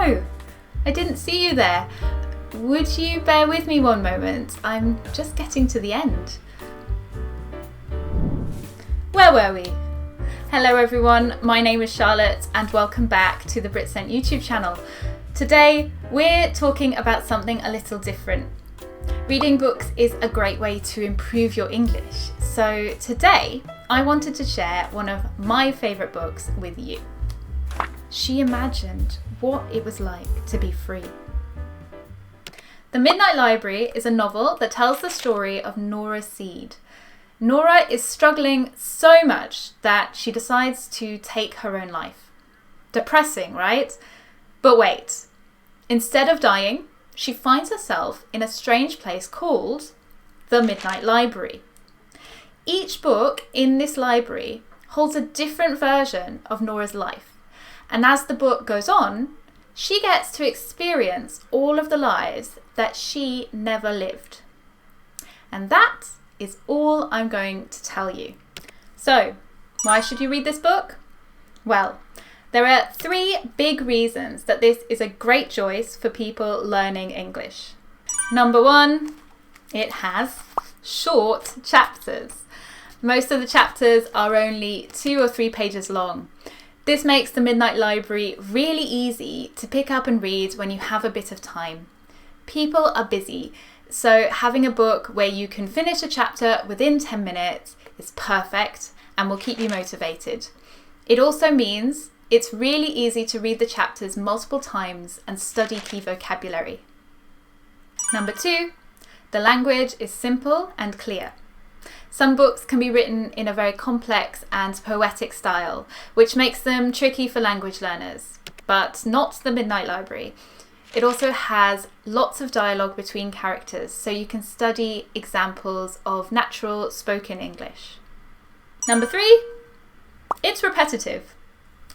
no, I didn't see you there. Would you bear with me one moment? I'm just getting to the end. Where were we? Hello everyone, my name is Charlotte and welcome back to the Britsent YouTube channel. Today we're talking about something a little different. Reading books is a great way to improve your English. So today I wanted to share one of my favourite books with you. She imagined what it was like to be free. The Midnight Library is a novel that tells the story of Nora Seed. Nora is struggling so much that she decides to take her own life. Depressing, right? But wait, instead of dying, she finds herself in a strange place called the Midnight Library. Each book in this library holds a different version of Nora's life. And as the book goes on, she gets to experience all of the lives that she never lived. And that is all I'm going to tell you. So, why should you read this book? Well, there are 3 big reasons that this is a great choice for people learning English. Number 1, it has short chapters. Most of the chapters are only 2 or 3 pages long. This makes the Midnight Library really easy to pick up and read when you have a bit of time. People are busy, so having a book where you can finish a chapter within 10 minutes is perfect and will keep you motivated. It also means it's really easy to read the chapters multiple times and study key vocabulary. Number 2, the language is simple and clear. Some books can be written in a very complex and poetic style, which makes them tricky for language learners, but not the Midnight Library. It also has lots of dialogue between characters, so you can study examples of natural spoken English. Number 3, it's repetitive.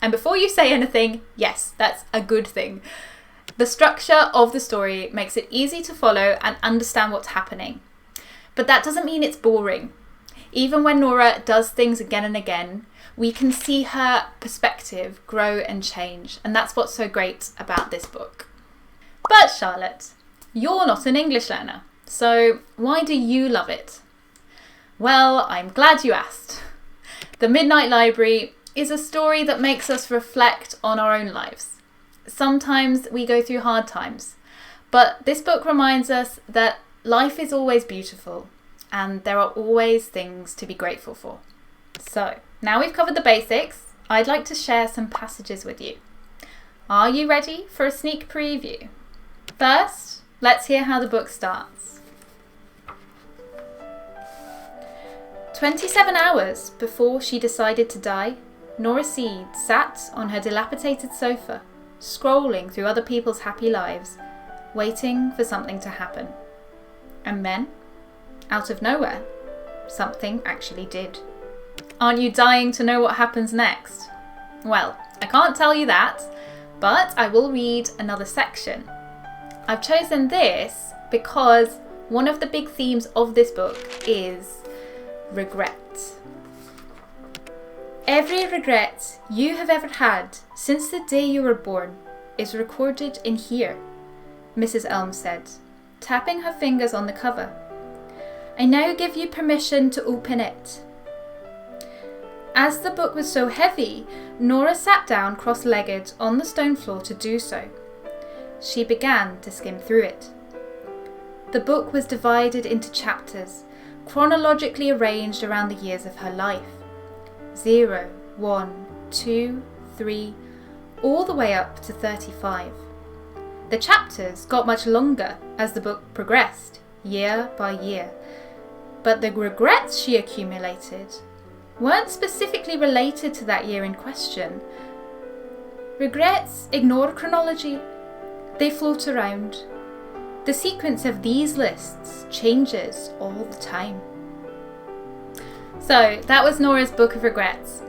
And before you say anything, yes, that's a good thing. The structure of the story makes it easy to follow and understand what's happening. But that doesn't mean it's boring. Even when Nora does things again and again, we can see her perspective grow and change, and that's what's so great about this book. But Charlotte, you're not an English learner, so why do you love it? Well, I'm glad you asked. The Midnight Library is a story that makes us reflect on our own lives. Sometimes we go through hard times, but this book reminds us that life is always beautiful and there are always things to be grateful for. So, now we've covered the basics, I'd like to share some passages with you. Are you ready for a sneak preview? First, let's hear how the book starts. 27 hours before she decided to die, Nora Seed sat on her dilapidated sofa, scrolling through other people's happy lives, waiting for something to happen. And then, out of nowhere, something actually did. Aren't you dying to know what happens next? Well, I can't tell you that, but I will read another section. I've chosen this because one of the big themes of this book is regret. Every regret you have ever had since the day you were born is recorded in here, Mrs. Elm said, tapping her fingers on the cover. I now give you permission to open it. As the book was so heavy, Nora sat down cross-legged on the stone floor to do so. She began to skim through it. The book was divided into chapters, chronologically arranged around the years of her life. 0, 1, 2, 3, all the way up to 35. The chapters got much longer as the book progressed, year by year. But the regrets she accumulated weren't specifically related to that year in question. Regrets ignore chronology. They float around. The sequence of these lists changes all the time. So that was Nora's Book of Regrets.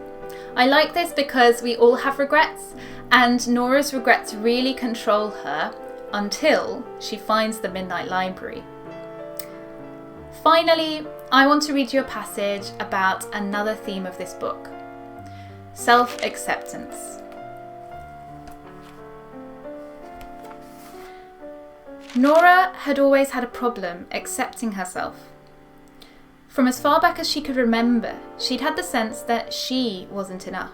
I like this because we all have regrets, and Nora's regrets really control her until she finds the Midnight Library. Finally, I want to read you a passage about another theme of this book: self-acceptance. Nora had always had a problem accepting herself. From as far back as she could remember, she'd had the sense that she wasn't enough.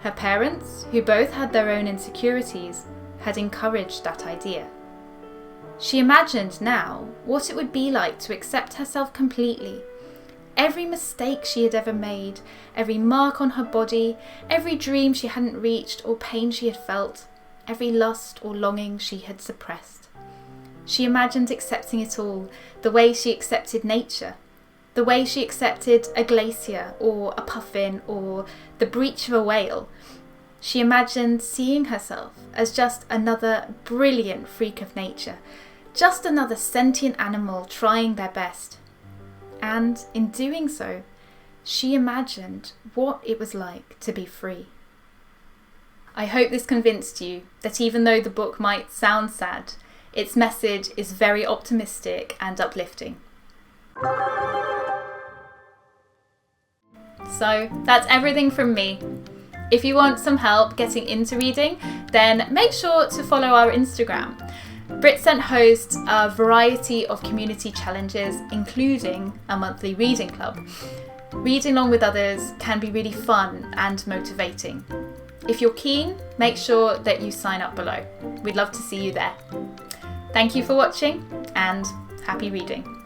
Her parents, who both had their own insecurities, had encouraged that idea. She imagined now what it would be like to accept herself completely. Every mistake she had ever made, every mark on her body, every dream she hadn't reached or pain she had felt, every lust or longing she had suppressed. She imagined accepting it all, the way she accepted nature, the way she accepted a glacier or a puffin or the breach of a whale. She imagined seeing herself as just another brilliant freak of nature, just another sentient animal trying their best. And in doing so, she imagined what it was like to be free. I hope this convinced you that even though the book might sound sad, its message is very optimistic and uplifting. So that's everything from me. If you want some help getting into reading, then make sure to follow our Instagram. Britsent hosts a variety of community challenges, including a monthly reading club. Reading along with others can be really fun and motivating. If you're keen, make sure that you sign up below. We'd love to see you there. Thank you for watching and happy reading.